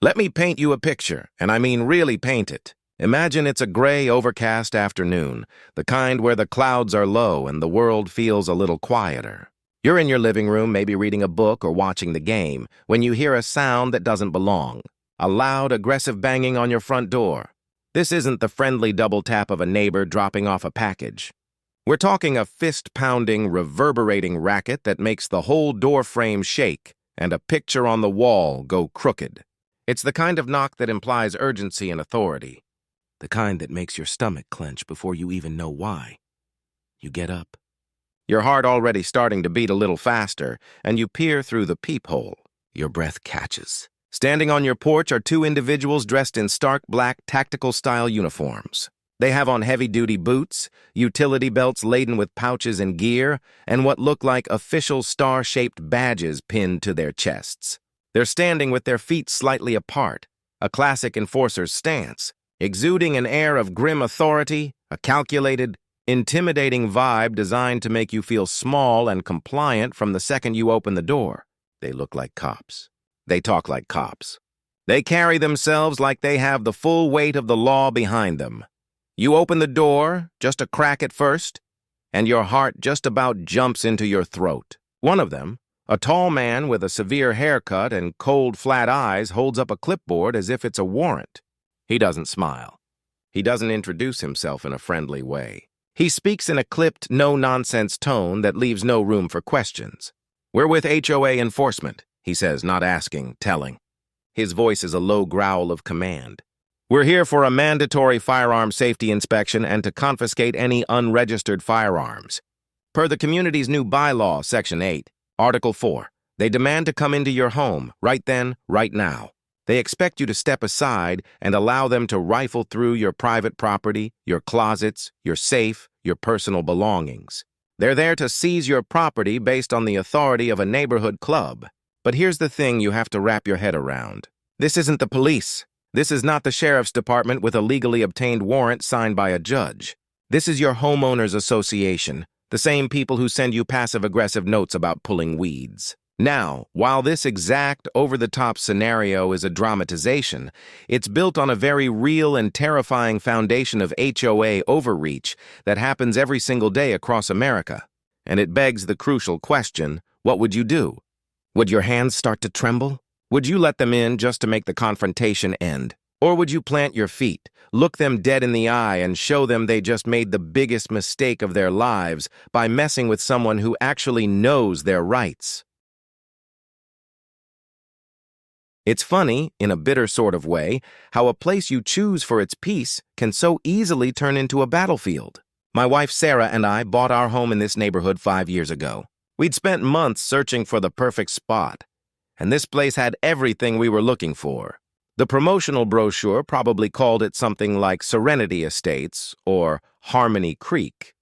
Let me paint you a picture, and I mean really paint it. Imagine it's a gray, overcast afternoon, the kind where the clouds are low and the world feels a little quieter. You're in your living room, maybe reading a book or watching the game, when you hear a sound that doesn't belong. A loud, aggressive banging on your front door. This isn't the friendly double tap of a neighbor dropping off a package. We're talking a fist-pounding, reverberating racket that makes the whole door frame shake and a picture on the wall go crooked. It's the kind of knock that implies urgency and authority. The kind that makes your stomach clench before you even know why. You get up. Your heart already starting to beat a little faster, and you peer through the peephole. Your breath catches. Standing on your porch are two individuals dressed in stark black tactical-style uniforms. They have on heavy-duty boots, utility belts laden with pouches and gear, and what look like official star-shaped badges pinned to their chests. They're standing with their feet slightly apart, a classic enforcer's stance, exuding an air of grim authority, a calculated, intimidating vibe designed to make you feel small and compliant from the second you open the door. They look like cops. They talk like cops. They carry themselves like they have the full weight of the law behind them. You open the door, just a crack at first, and your heart just about jumps into your throat. One of them, a tall man with a severe haircut and cold, flat eyes, holds up a clipboard as if it's a warrant. He doesn't smile. He doesn't introduce himself in a friendly way. He speaks in a clipped, no-nonsense tone that leaves no room for questions. "We're with HOA enforcement," he says, not asking, telling. His voice is a low growl of command. "We're here for a mandatory firearm safety inspection and to confiscate any unregistered firearms. Per the community's new bylaw, Section 8, Article 4, they demand to come into your home, right then, right now. They expect you to step aside and allow them to rifle through your private property, your closets, your safe, your personal belongings. They're there to seize your property based on the authority of a neighborhood club. But here's the thing you have to wrap your head around. This isn't the police. This is not the sheriff's department with a legally obtained warrant signed by a judge. This is your homeowners association, the same people who send you passive-aggressive notes about pulling weeds. Now, while this exact, over-the-top scenario is a dramatization, it's built on a very real and terrifying foundation of HOA overreach that happens every single day across America. And it begs the crucial question, what would you do? Would your hands start to tremble? Would you let them in just to make the confrontation end? Or would you plant your feet, look them dead in the eye, and show them they just made the biggest mistake of their lives by messing with someone who actually knows their rights? It's funny, in a bitter sort of way, how a place you choose for its peace can so easily turn into a battlefield. My wife Sarah and I bought our home in this neighborhood 5 years ago. We'd spent months searching for the perfect spot, and this place had everything we were looking for. The promotional brochure probably called it something like Serenity Estates or Harmony Creek.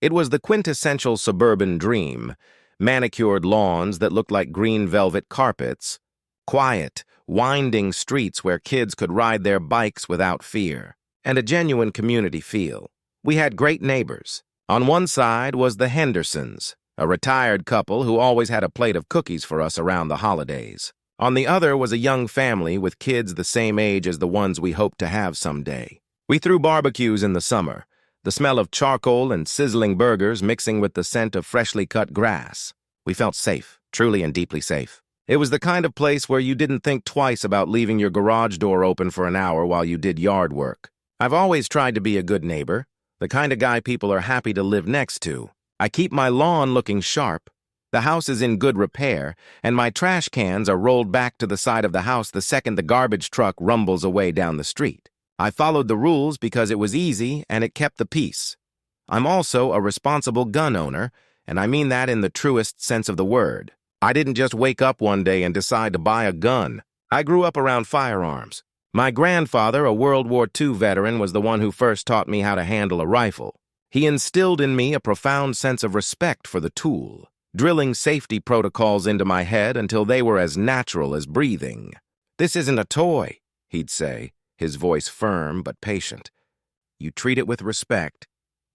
It was the quintessential suburban dream, manicured lawns that looked like green velvet carpets, quiet, winding streets where kids could ride their bikes without fear, and a genuine community feel. We had great neighbors. On one side was the Hendersons, a retired couple who always had a plate of cookies for us around the holidays. On the other was a young family with kids the same age as the ones we hoped to have someday. We threw barbecues in the summer, the smell of charcoal and sizzling burgers mixing with the scent of freshly cut grass. We felt safe, truly and deeply safe. It was the kind of place where you didn't think twice about leaving your garage door open for an hour while you did yard work. I've always tried to be a good neighbor, the kind of guy people are happy to live next to. I keep my lawn looking sharp. The house is in good repair, and my trash cans are rolled back to the side of the house the second the garbage truck rumbles away down the street. I followed the rules because it was easy and it kept the peace. I'm also a responsible gun owner, and I mean that in the truest sense of the word. I didn't just wake up one day and decide to buy a gun. I grew up around firearms. My grandfather, a World War II veteran, was the one who first taught me how to handle a rifle. He instilled in me a profound sense of respect for the tool, drilling safety protocols into my head until they were as natural as breathing. "This isn't a toy," he'd say, his voice firm but patient. "You treat it with respect.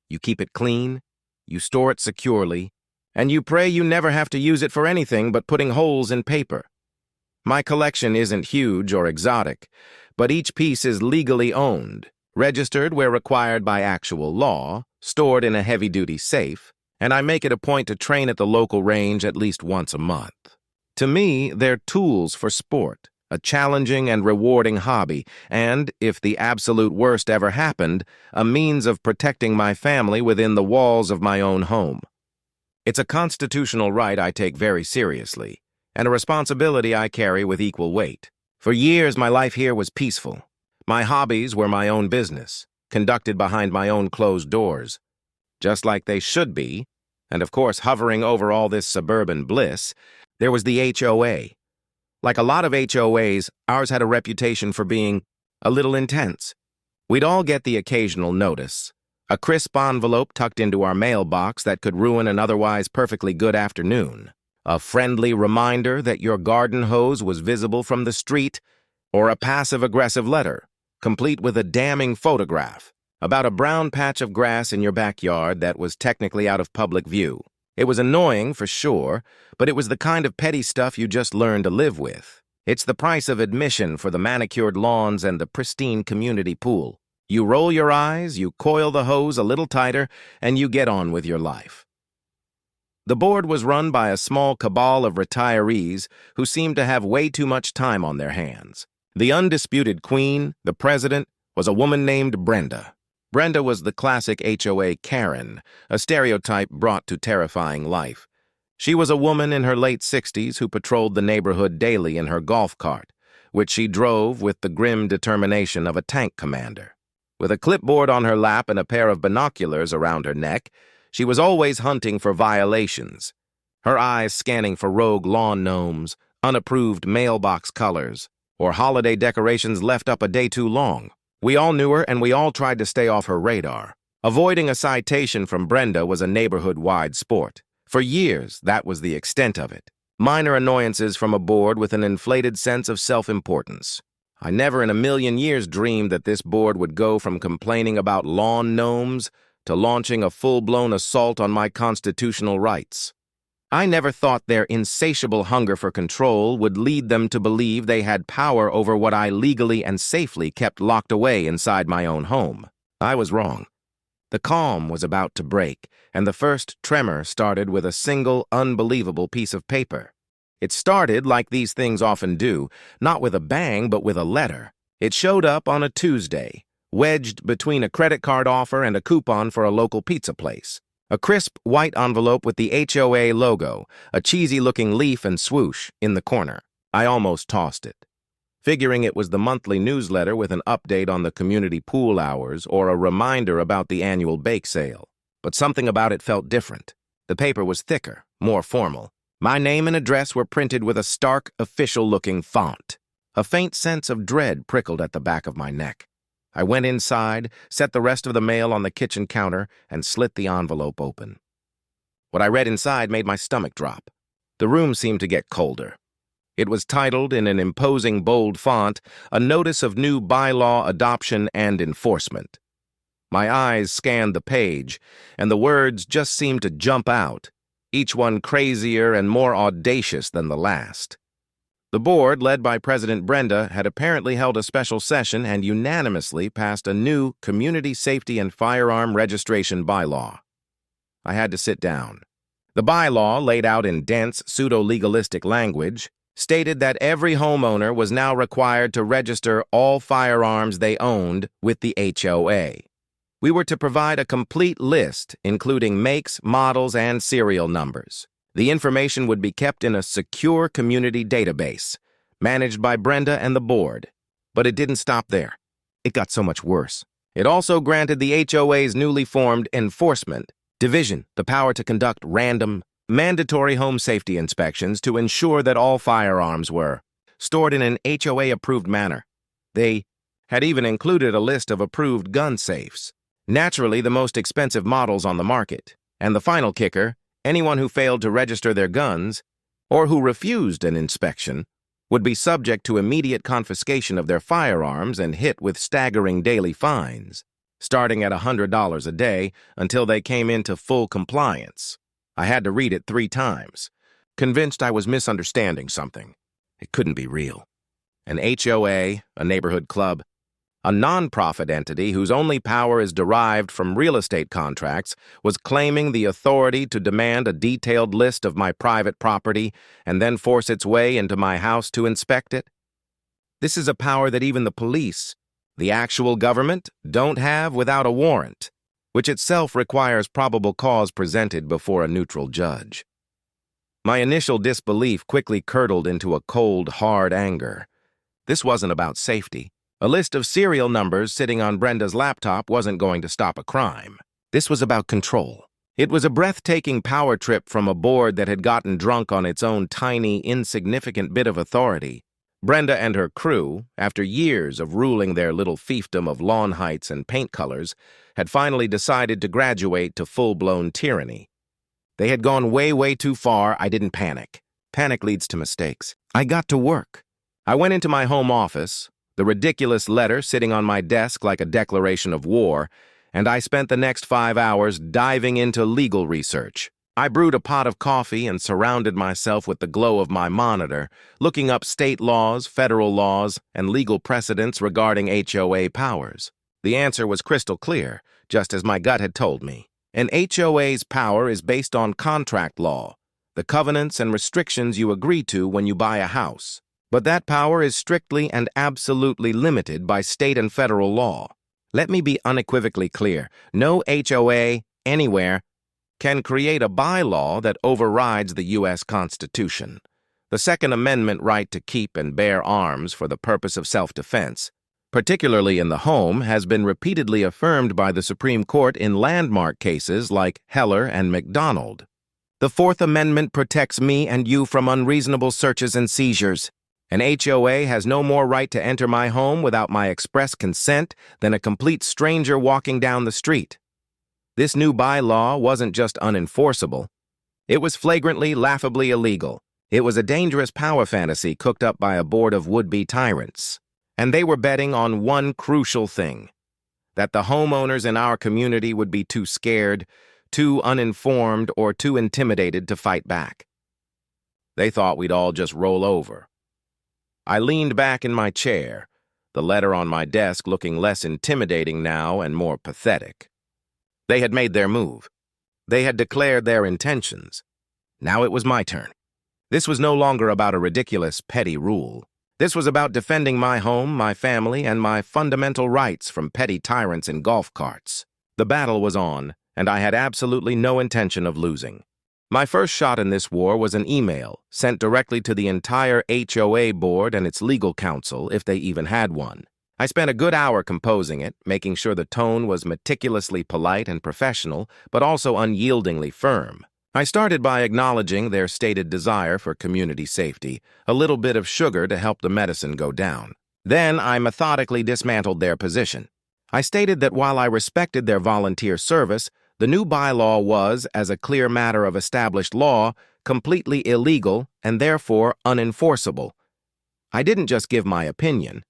You keep it clean. You store it securely. And you pray you never have to use it for anything but putting holes in paper." My collection isn't huge or exotic, but each piece is legally owned, registered where required by actual law, stored in a heavy-duty safe, and I make it a point to train at the local range at least once a month. To me, they're tools for sport, a challenging and rewarding hobby, and, if the absolute worst ever happened, a means of protecting my family within the walls of my own home. It's a constitutional right I take very seriously, and a responsibility I carry with equal weight. For years, my life here was peaceful. My hobbies were my own business, conducted behind my own closed doors, just like they should be, and of course, hovering over all this suburban bliss, there was the HOA. Like a lot of HOAs, ours had a reputation for being a little intense. We'd all get the occasional notice, a crisp envelope tucked into our mailbox that could ruin an otherwise perfectly good afternoon, a friendly reminder that your garden hose was visible from the street, or a passive-aggressive letter, complete with a damning photograph, about a brown patch of grass in your backyard that was technically out of public view. It was annoying, for sure, but it was the kind of petty stuff you just learn to live with. It's the price of admission for the manicured lawns and the pristine community pool. You roll your eyes, you coil the hose a little tighter, and you get on with your life. The board was run by a small cabal of retirees who seemed to have way too much time on their hands. The undisputed queen, the president, was a woman named Brenda. Brenda was the classic HOA Karen, a stereotype brought to terrifying life. She was a woman in her late 60s who patrolled the neighborhood daily in her golf cart, which she drove with the grim determination of a tank commander. With a clipboard on her lap and a pair of binoculars around her neck, she was always hunting for violations, her eyes scanning for rogue lawn gnomes, unapproved mailbox colors, or holiday decorations left up a day too long. We all knew her, and we all tried to stay off her radar. Avoiding a citation from Brenda was a neighborhood-wide sport. For years, that was the extent of it. Minor annoyances from a board with an inflated sense of self-importance. I never in a million years dreamed that this board would go from complaining about lawn gnomes to launching a full-blown assault on my constitutional rights. I never thought their insatiable hunger for control would lead them to believe they had power over what I legally and safely kept locked away inside my own home. I was wrong. The calm was about to break, and the first tremor started with a single, unbelievable piece of paper. It started, like these things often do, not with a bang, but with a letter. It showed up on a Tuesday, wedged between a credit card offer and a coupon for a local pizza place. A crisp white envelope with the HOA logo, a cheesy-looking leaf and swoosh in the corner. I almost tossed it, figuring it was the monthly newsletter with an update on the community pool hours or a reminder about the annual bake sale. But something about it felt different. The paper was thicker, more formal. My name and address were printed with a stark, official-looking font. A faint sense of dread prickled at the back of my neck. I went inside, set the rest of the mail on the kitchen counter, and slit the envelope open. What I read inside made my stomach drop. The room seemed to get colder. It was titled, in an imposing bold font, "A Notice of New Bylaw Adoption and Enforcement." My eyes scanned the page, and the words just seemed to jump out, each one crazier and more audacious than the last. The board, led by President Brenda, had apparently held a special session and unanimously passed a new Community Safety and Firearm Registration Bylaw. I had to sit down. The bylaw, laid out in dense, pseudo-legalistic language, stated that every homeowner was now required to register all firearms they owned with the HOA. We were to provide a complete list, including makes, models, and serial numbers. The information would be kept in a secure community database, managed by Brenda and the board. But it didn't stop there. It got so much worse. It also granted the HOA's newly formed Enforcement Division the power to conduct random, mandatory home safety inspections to ensure that all firearms were stored in an HOA-approved manner. They had even included a list of approved gun safes, naturally the most expensive models on the market. And the final kicker, anyone who failed to register their guns, or who refused an inspection, would be subject to immediate confiscation of their firearms and hit with staggering daily fines, starting at $100 a day until they came into full compliance. I had to read it 3 times, convinced I was misunderstanding something. It couldn't be real. An HOA, a neighborhood club, a non-profit entity whose only power is derived from real estate contracts, was claiming the authority to demand a detailed list of my private property and then force its way into my house to inspect it? This is a power that even the police, the actual government, don't have without a warrant, which itself requires probable cause presented before a neutral judge. My initial disbelief quickly curdled into a cold, hard anger. This wasn't about safety. A list of serial numbers sitting on Brenda's laptop wasn't going to stop a crime. This was about control. It was a breathtaking power trip from a board that had gotten drunk on its own tiny, insignificant bit of authority. Brenda and her crew, after years of ruling their little fiefdom of lawn heights and paint colors, had finally decided to graduate to full-blown tyranny. They had gone way, way too far. I didn't panic. Panic leads to mistakes. I got to work. I went into my home office, the ridiculous letter sitting on my desk like a declaration of war, and I spent the next 5 hours diving into legal research. I brewed a pot of coffee and surrounded myself with the glow of my monitor, looking up state laws, federal laws, and legal precedents regarding HOA powers. The answer was crystal clear, just as my gut had told me. An HOA's power is based on contract law, the covenants and restrictions you agree to when you buy a house. But that power is strictly and absolutely limited by state and federal law. Let me be unequivocally clear. No HOA, anywhere, can create a bylaw that overrides the U.S. Constitution. The Second Amendment right to keep and bear arms for the purpose of self-defense, particularly in the home, has been repeatedly affirmed by the Supreme Court in landmark cases like Heller and McDonald. The Fourth Amendment protects me and you from unreasonable searches and seizures. An HOA has no more right to enter my home without my express consent than a complete stranger walking down the street. This new bylaw wasn't just unenforceable. It was flagrantly, laughably illegal. It was a dangerous power fantasy cooked up by a board of would-be tyrants. And they were betting on one crucial thing: that the homeowners in our community would be too scared, too uninformed, or too intimidated to fight back. They thought we'd all just roll over. I leaned back in my chair, the letter on my desk looking less intimidating now and more pathetic. They had made their move. They had declared their intentions. Now it was my turn. This was no longer about a ridiculous, petty rule. This was about defending my home, my family, and my fundamental rights from petty tyrants in golf carts. The battle was on, and I had absolutely no intention of losing. My first shot in this war was an email sent directly to the entire HOA board and its legal counsel, if they even had one. I spent a good hour composing it, making sure the tone was meticulously polite and professional, but also unyieldingly firm. I started by acknowledging their stated desire for community safety, a little bit of sugar to help the medicine go down. Then I methodically dismantled their position. I stated that while I respected their volunteer service, the new bylaw was, as a clear matter of established law, completely illegal and therefore unenforceable. I didn't just give my opinion.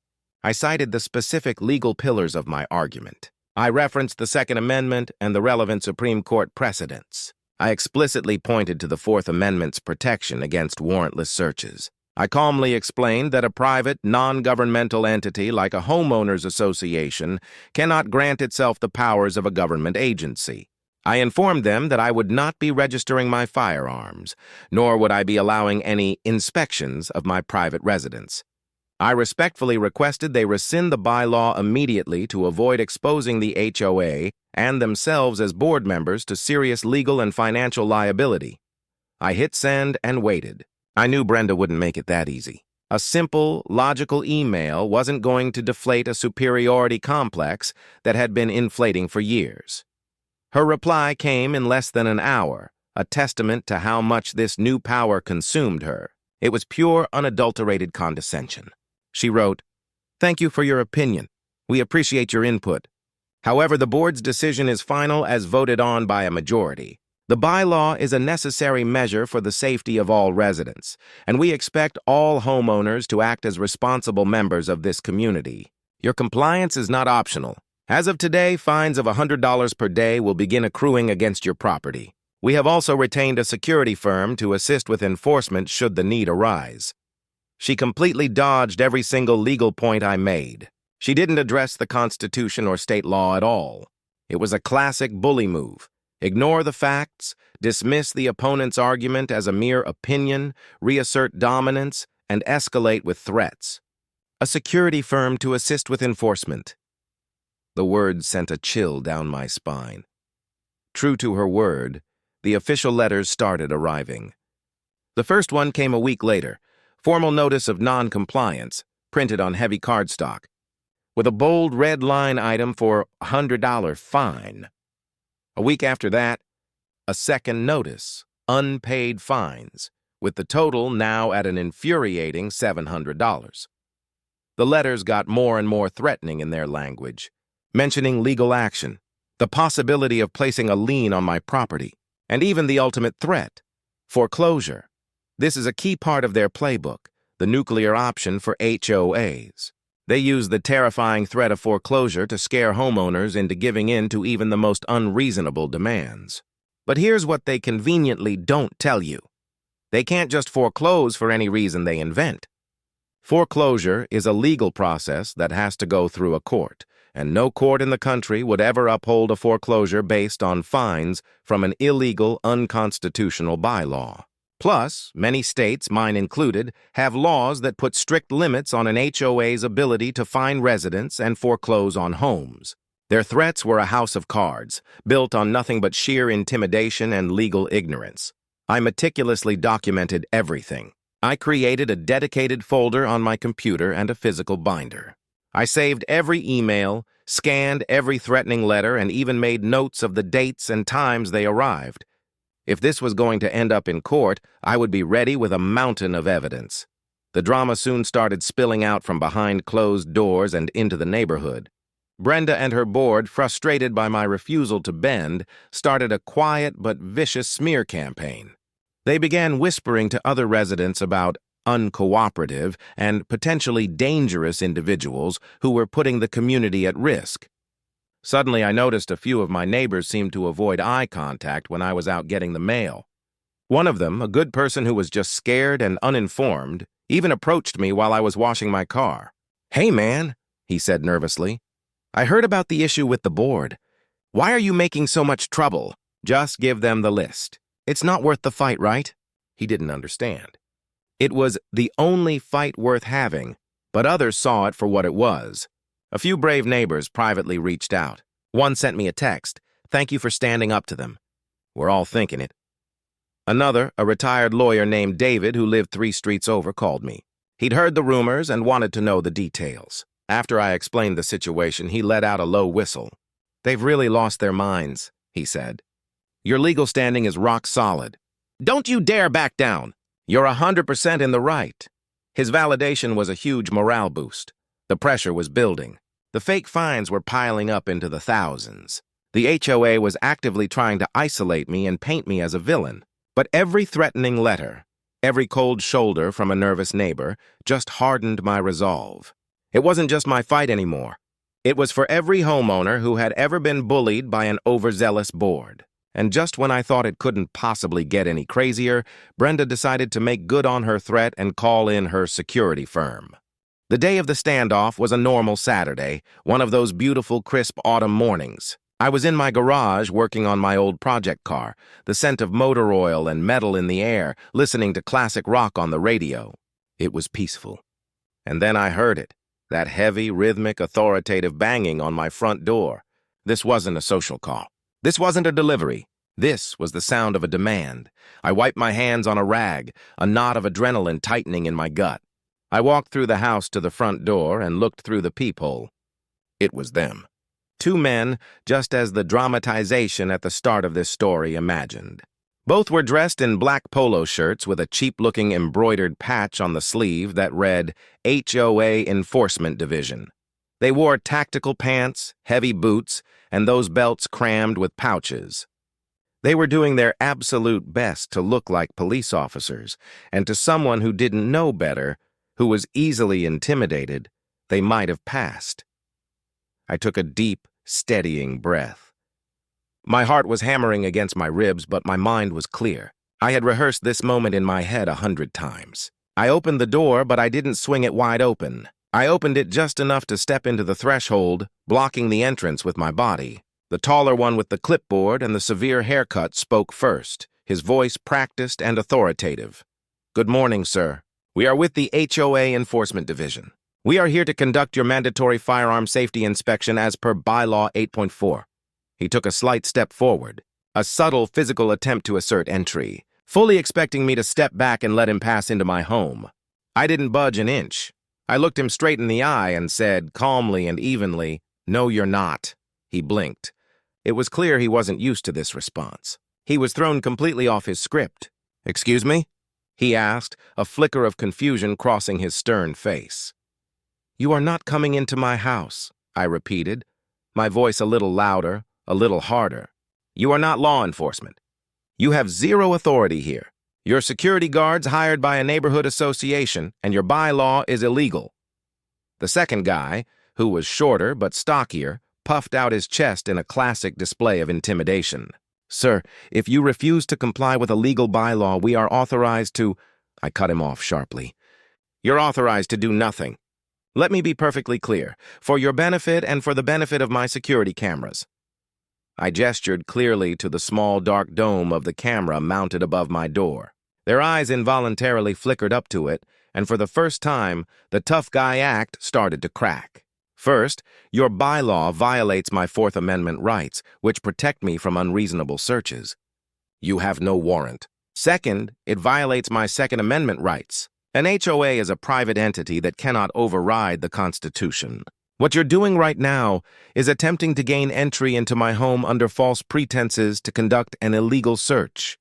I cited the specific legal pillars of my argument. I referenced the Second Amendment and the relevant Supreme Court precedents. I explicitly pointed to the Fourth Amendment's protection against warrantless searches. I calmly explained that a private, non-governmental entity like a homeowners association cannot grant itself the powers of a government agency. I informed them that I would not be registering my firearms, nor would I be allowing any inspections of my private residence. I respectfully requested they rescind the bylaw immediately to avoid exposing the HOA and themselves as board members to serious legal and financial liability. I hit send and waited. I knew Brenda wouldn't make it that easy. A simple, logical email wasn't going to deflate a superiority complex that had been inflating for years. Her reply came in less than an hour, a testament to how much this new power consumed her. It was pure, unadulterated condescension. She wrote, "Thank you for your opinion. We appreciate your input. However, the board's decision is final as voted on by a majority. The bylaw is a necessary measure for the safety of all residents, and we expect all homeowners to act as responsible members of this community. Your compliance is not optional. As of today, fines of $100 per day will begin accruing against your property. We have also retained a security firm to assist with enforcement should the need arise." She completely dodged every single legal point I made. She didn't address the Constitution or state law at all. It was a classic bully move. Ignore the facts, dismiss the opponent's argument as a mere opinion, reassert dominance, and escalate with threats. A security firm to assist with enforcement. The words sent a chill down my spine. True to her word, the official letters started arriving. The first one came a week later, formal notice of non-compliance, printed on heavy cardstock, with a bold red line item for $100 fine. A week after that, a second notice, unpaid fines, with the total now at an infuriating $700. The letters got more and more threatening in their language, mentioning legal action, the possibility of placing a lien on my property, and even the ultimate threat, foreclosure. This is a key part of their playbook, the nuclear option for HOAs. They use the terrifying threat of foreclosure to scare homeowners into giving in to even the most unreasonable demands. But here's what they conveniently don't tell you. They can't just foreclose for any reason they invent. Foreclosure is a legal process that has to go through a court, and no court in the country would ever uphold a foreclosure based on fines from an illegal, unconstitutional bylaw. Plus, many states, mine included, have laws that put strict limits on an HOA's ability to fine residents and foreclose on homes. Their threats were a house of cards, built on nothing but sheer intimidation and legal ignorance. I meticulously documented everything. I created a dedicated folder on my computer and a physical binder. I saved every email, scanned every threatening letter, and even made notes of the dates and times they arrived. If this was going to end up in court, I would be ready with a mountain of evidence. The drama soon started spilling out from behind closed doors and into the neighborhood. Brenda and her board, frustrated by my refusal to bend, started a quiet but vicious smear campaign. They began whispering to other residents about uncooperative and potentially dangerous individuals who were putting the community at risk. Suddenly, I noticed a few of my neighbors seemed to avoid eye contact when I was out getting the mail. One of them, a good person who was just scared and uninformed, even approached me while I was washing my car. "Hey, man," he said nervously. "I heard about the issue with the board. Why are you making so much trouble? Just give them the list. It's not worth the fight, right?" He didn't understand. It was the only fight worth having, but others saw it for what it was. A few brave neighbors privately reached out. One sent me a text, "Thank you for standing up to them." We're all thinking it. Another, a retired lawyer named David who lived 3 streets over, called me. He'd heard the rumors and wanted to know the details. After I explained the situation, he let out a low whistle. "They've really lost their minds," he said. "Your legal standing is rock solid. Don't you dare back down. You're 100% in the right." His validation was a huge morale boost. The pressure was building. The fake fines were piling up into the thousands. The HOA was actively trying to isolate me and paint me as a villain. But every threatening letter, every cold shoulder from a nervous neighbor, just hardened my resolve. It wasn't just my fight anymore. It was for every homeowner who had ever been bullied by an overzealous board. And just when I thought it couldn't possibly get any crazier, Brenda decided to make good on her threat and call in her security firm. The day of the standoff was a normal Saturday, one of those beautiful, crisp autumn mornings. I was in my garage working on my old project car, the scent of motor oil and metal in the air, listening to classic rock on the radio. It was peaceful. And then I heard it, that heavy, rhythmic, authoritative banging on my front door. This wasn't a social call. This wasn't a delivery. This was the sound of a demand. I wiped my hands on a rag, a knot of adrenaline tightening in my gut. I walked through the house to the front door and looked through the peephole. It was them. 2 men, just as the dramatization at the start of this story imagined. Both were dressed in black polo shirts with a cheap-looking embroidered patch on the sleeve that read HOA Enforcement Division. They wore tactical pants, heavy boots, and those belts crammed with pouches. They were doing their absolute best to look like police officers, and to someone who didn't know better, who was easily intimidated, they might have passed. I took a deep, steadying breath. My heart was hammering against my ribs, but my mind was clear. I had rehearsed this moment in my head 100 times. I opened the door, but I didn't swing it wide open. I opened it just enough to step into the threshold, blocking the entrance with my body. The taller one with the clipboard and the severe haircut spoke first, his voice practiced and authoritative. "Good morning, sir. We are with the HOA Enforcement Division. We are here to conduct your mandatory firearm safety inspection as per Bylaw 8.4. He took a slight step forward, a subtle physical attempt to assert entry, fully expecting me to step back and let him pass into my home. I didn't budge an inch. I looked him straight in the eye and said, calmly and evenly, "No, you're not." He blinked. It was clear he wasn't used to this response. He was thrown completely off his script. "Excuse me?" he asked, a flicker of confusion crossing his stern face. "You are not coming into my house," I repeated, my voice a little louder, a little harder. "You are not law enforcement. You have zero authority here. You're security guards hired by a neighborhood association, and your bylaw is illegal." The second guy, who was shorter but stockier, puffed out his chest in a classic display of intimidation. "Sir, if you refuse to comply with a legal bylaw, we are authorized to—" I cut him off sharply. "You're authorized to do nothing. Let me be perfectly clear, for your benefit and for the benefit of my security cameras." I gestured clearly to the small dark dome of the camera mounted above my door. Their eyes involuntarily flickered up to it, and for the first time, the tough guy act started to crack. "First, your bylaw violates my Fourth Amendment rights, which protect me from unreasonable searches. You have no warrant. Second, it violates my Second Amendment rights. An HOA is a private entity that cannot override the Constitution. What you're doing right now is attempting to gain entry into my home under false pretenses to conduct an illegal search."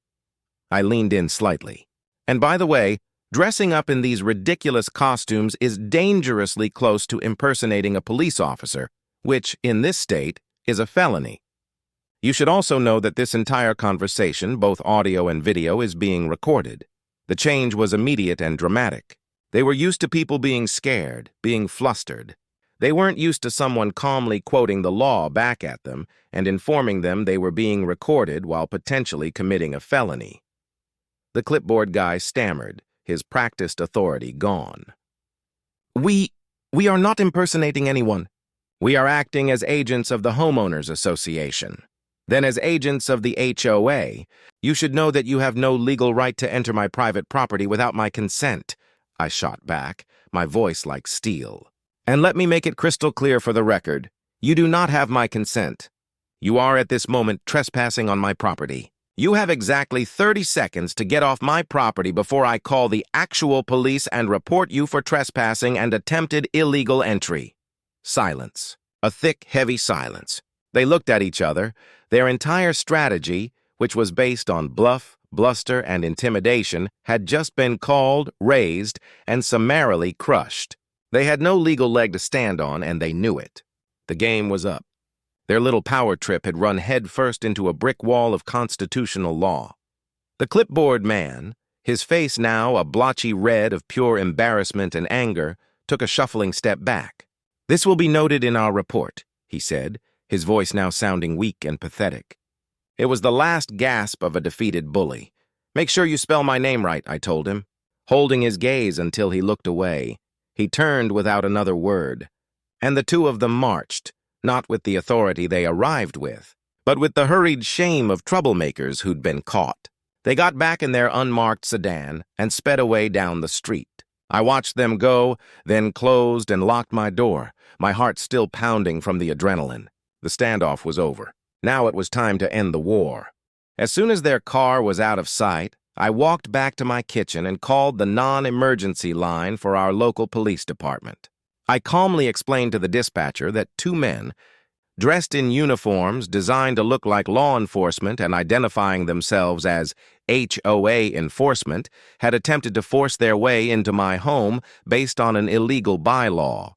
I leaned in slightly. "And by the way, dressing up in these ridiculous costumes is dangerously close to impersonating a police officer, which, in this state, is a felony. You should also know that this entire conversation, both audio and video, is being recorded. The change was immediate and dramatic. They were used to people being scared, being flustered. They weren't used to someone calmly quoting the law back at them and informing them they were being recorded while potentially committing a felony." The clipboard guy stammered, his practiced authority gone. We are not impersonating anyone. We are acting as agents of the Homeowners Association. Then as agents of the HOA, you should know that you have no legal right to enter my private property without my consent," I shot back, my voice like steel. "And let me make it crystal clear for the record. You do not have my consent. You are at this moment trespassing on my property. You have exactly 30 seconds to get off my property before I call the actual police and report you for trespassing and attempted illegal entry." Silence. A thick, heavy silence. They looked at each other. Their entire strategy, which was based on bluff, bluster, and intimidation, had just been called, raised, and summarily crushed. They had no legal leg to stand on, and they knew it. The game was up. Their little power trip had run headfirst into a brick wall of constitutional law. The clipboard man, his face now a blotchy red of pure embarrassment and anger, took a shuffling step back. "This will be noted in our report," he said, his voice now sounding weak and pathetic. It was the last gasp of a defeated bully. "Make sure you spell my name right," I told him. Holding his gaze until he looked away, he turned without another word, and the two of them marched, not with the authority they arrived with, but with the hurried shame of troublemakers who'd been caught. They got back in their unmarked sedan and sped away down the street. I watched them go, then closed and locked my door, my heart still pounding from the adrenaline. The standoff was over. Now it was time to end the war. As soon as their car was out of sight, I walked back to my kitchen and called the non-emergency line for our local police department. I calmly explained to the dispatcher that two men, dressed in uniforms designed to look like law enforcement and identifying themselves as HOA enforcement, had attempted to force their way into my home based on an illegal bylaw.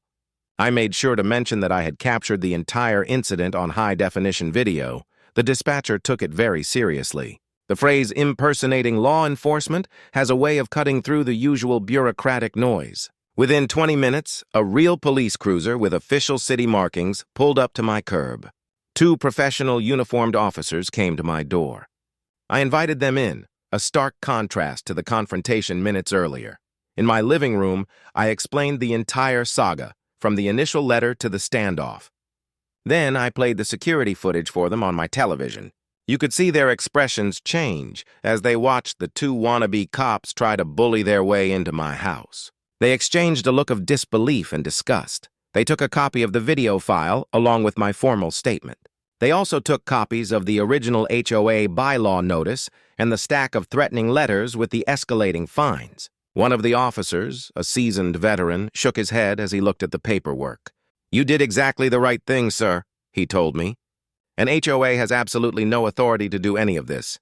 I made sure to mention that I had captured the entire incident on high-definition video. The dispatcher took it very seriously. The phrase impersonating law enforcement has a way of cutting through the usual bureaucratic noise. Within 20 minutes, a real police cruiser with official city markings pulled up to my curb. Two professional uniformed officers came to my door. I invited them in, a stark contrast to the confrontation minutes earlier. In my living room, I explained the entire saga, from the initial letter to the standoff. Then I played the security footage for them on my television. You could see their expressions change as they watched the two wannabe cops try to bully their way into my house. They exchanged a look of disbelief and disgust. They took a copy of the video file along with my formal statement. They also took copies of the original HOA bylaw notice and the stack of threatening letters with the escalating fines. One of the officers, a seasoned veteran, shook his head as he looked at the paperwork. "You did exactly the right thing, sir," he told me. An HOA has absolutely no authority to do any of this.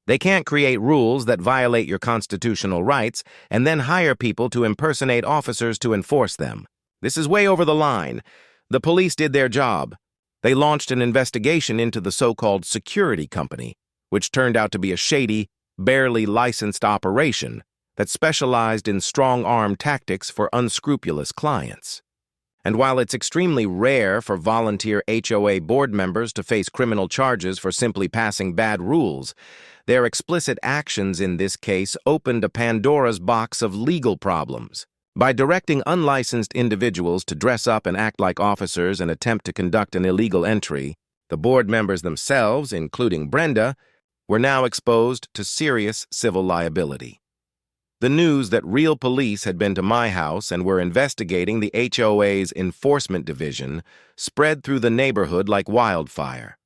They can't create rules that violate your constitutional rights and then hire people to impersonate officers to enforce them. This is way over the line. The police did their job. They launched an investigation into the so-called security company, which turned out to be a shady, barely licensed operation that specialized in strong-arm tactics for unscrupulous clients. And while it's extremely rare for volunteer HOA board members to face criminal charges for simply passing bad rules, their explicit actions in this case opened a Pandora's box of legal problems. By directing unlicensed individuals to dress up and act like officers and attempt to conduct an illegal entry, the board members themselves, including Brenda, were now exposed to serious civil liability. The news that real police had been to my house and were investigating the HOA's enforcement division spread through the neighborhood like wildfire.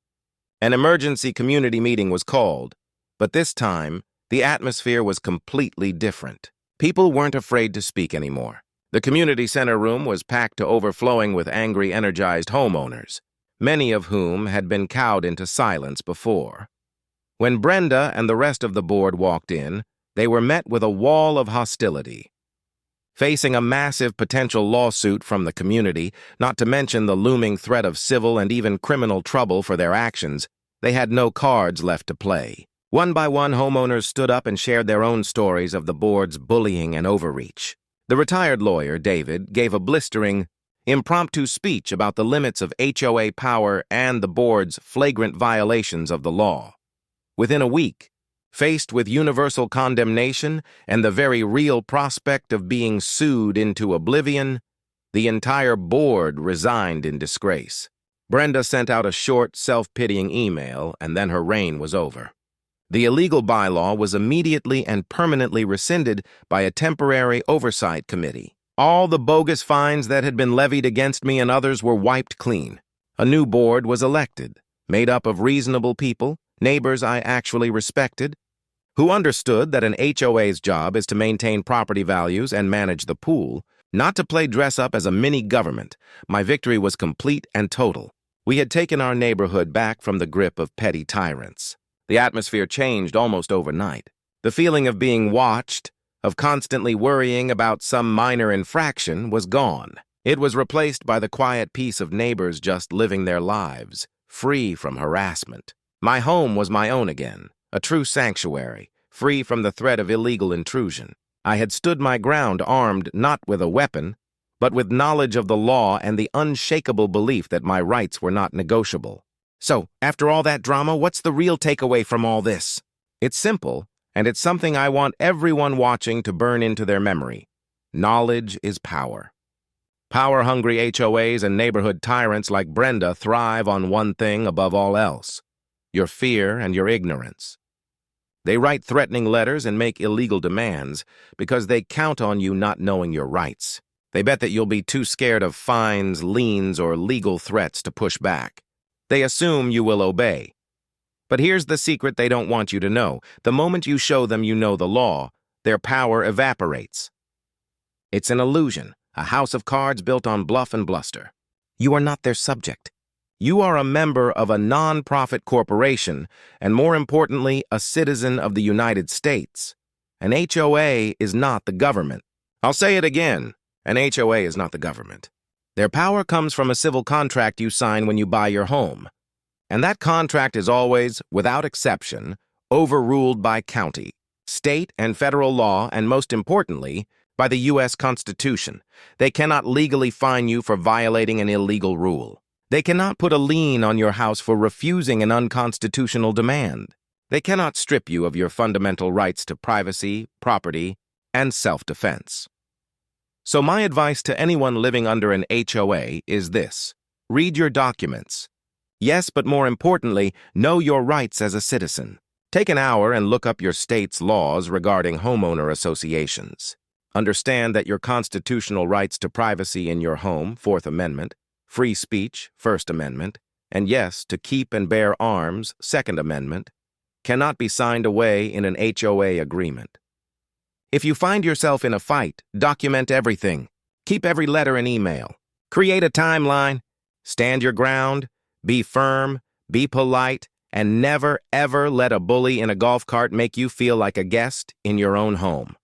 An emergency community meeting was called, but this time, the atmosphere was completely different. People weren't afraid to speak anymore. The community center room was packed to overflowing with angry, energized homeowners, many of whom had been cowed into silence before. When Brenda and the rest of the board walked in, they were met with a wall of hostility. Facing a massive potential lawsuit from the community, not to mention the looming threat of civil and even criminal trouble for their actions, they had no cards left to play. One by one, homeowners stood up and shared their own stories of the board's bullying and overreach. The retired lawyer, David, gave a blistering, impromptu speech about the limits of HOA power and the board's flagrant violations of the law. Within a week, faced with universal condemnation and the very real prospect of being sued into oblivion, the entire board resigned in disgrace. Brenda sent out a short, self-pitying email, and then her reign was over. The illegal bylaw was immediately and permanently rescinded by a temporary oversight committee. All the bogus fines that had been levied against me and others were wiped clean. A new board was elected, made up of reasonable people, neighbors I actually respected, who understood that an HOA's job is to maintain property values and manage the pool, not to play dress-up as a mini-government. My victory was complete and total. We had taken our neighborhood back from the grip of petty tyrants. The atmosphere changed almost overnight. The feeling of being watched, of constantly worrying about some minor infraction, was gone. It was replaced by the quiet peace of neighbors just living their lives, free from harassment. My home was my own again, a true sanctuary, free from the threat of illegal intrusion. I had stood my ground armed not with a weapon, but with knowledge of the law and the unshakable belief that my rights were not negotiable. So, after all that drama, what's the real takeaway from all this? It's simple, and it's something I want everyone watching to burn into their memory. Knowledge is power. Power-hungry HOAs and neighborhood tyrants like Brenda thrive on one thing above all else: your fear and your ignorance. They write threatening letters and make illegal demands because they count on you not knowing your rights. They bet that you'll be too scared of fines, liens, or legal threats to push back. They assume you will obey. But here's the secret they don't want you to know. The moment you show them you know the law, their power evaporates. It's an illusion, a house of cards built on bluff and bluster. You are not their subject. You are a member of a non-profit corporation, and more importantly, a citizen of the United States. An HOA is not the government. I'll say it again. An HOA is not the government. Their power comes from a civil contract you sign when you buy your home. And that contract is always, without exception, overruled by county, state, and federal law, and most importantly, by the U.S. Constitution. They cannot legally fine you for violating an illegal rule. They cannot put a lien on your house for refusing an unconstitutional demand. They cannot strip you of your fundamental rights to privacy, property, and self-defense. So my advice to anyone living under an HOA is this. Read your documents. Yes, but more importantly, know your rights as a citizen. Take an hour and look up your state's laws regarding homeowner associations. Understand that your constitutional rights to privacy in your home, Fourth Amendment, free speech, First Amendment, and yes, to keep and bear arms, Second Amendment, cannot be signed away in an HOA agreement. If you find yourself in a fight, document everything. Keep every letter and email. Create a timeline. Stand your ground. Be firm. Be polite. And never, ever let a bully in a golf cart make you feel like a guest in your own home.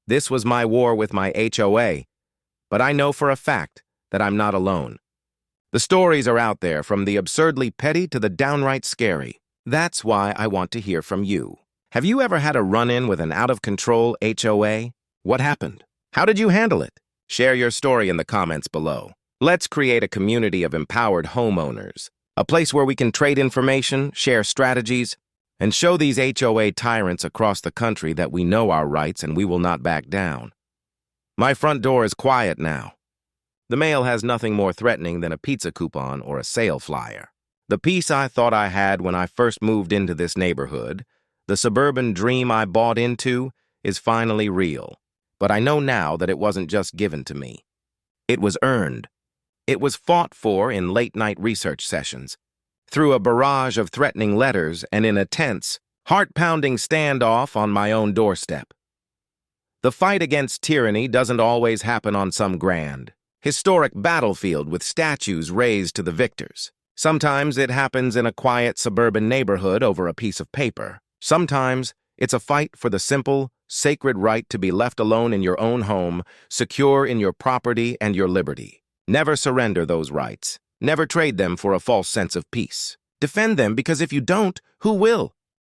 This was my war with my HOA, but I know for a fact that I'm not alone. The stories are out there, from the absurdly petty to the downright scary. That's why I want to hear from you. Have you ever had a run-in with an out-of-control HOA? What happened? How did you handle it? Share your story in the comments below. Let's create a community of empowered homeowners, a place where we can trade information, share strategies, and show these HOA tyrants across the country that we know our rights and we will not back down. My front door is quiet now. The mail has nothing more threatening than a pizza coupon or a sale flyer. The peace I thought I had when I first moved into this neighborhood, the suburban dream I bought into, is finally real. But I know now that it wasn't just given to me. It was earned. It was fought for in late-night research sessions, through a barrage of threatening letters and in a tense, heart-pounding standoff on my own doorstep. The fight against tyranny doesn't always happen on some grand, historic battlefield with statues raised to the victors. Sometimes it happens in a quiet suburban neighborhood over a piece of paper. Sometimes it's a fight for the simple, sacred right to be left alone in your own home, secure in your property and your liberty. Never surrender those rights. Never trade them for a false sense of peace. Defend them, because if you don't, who will?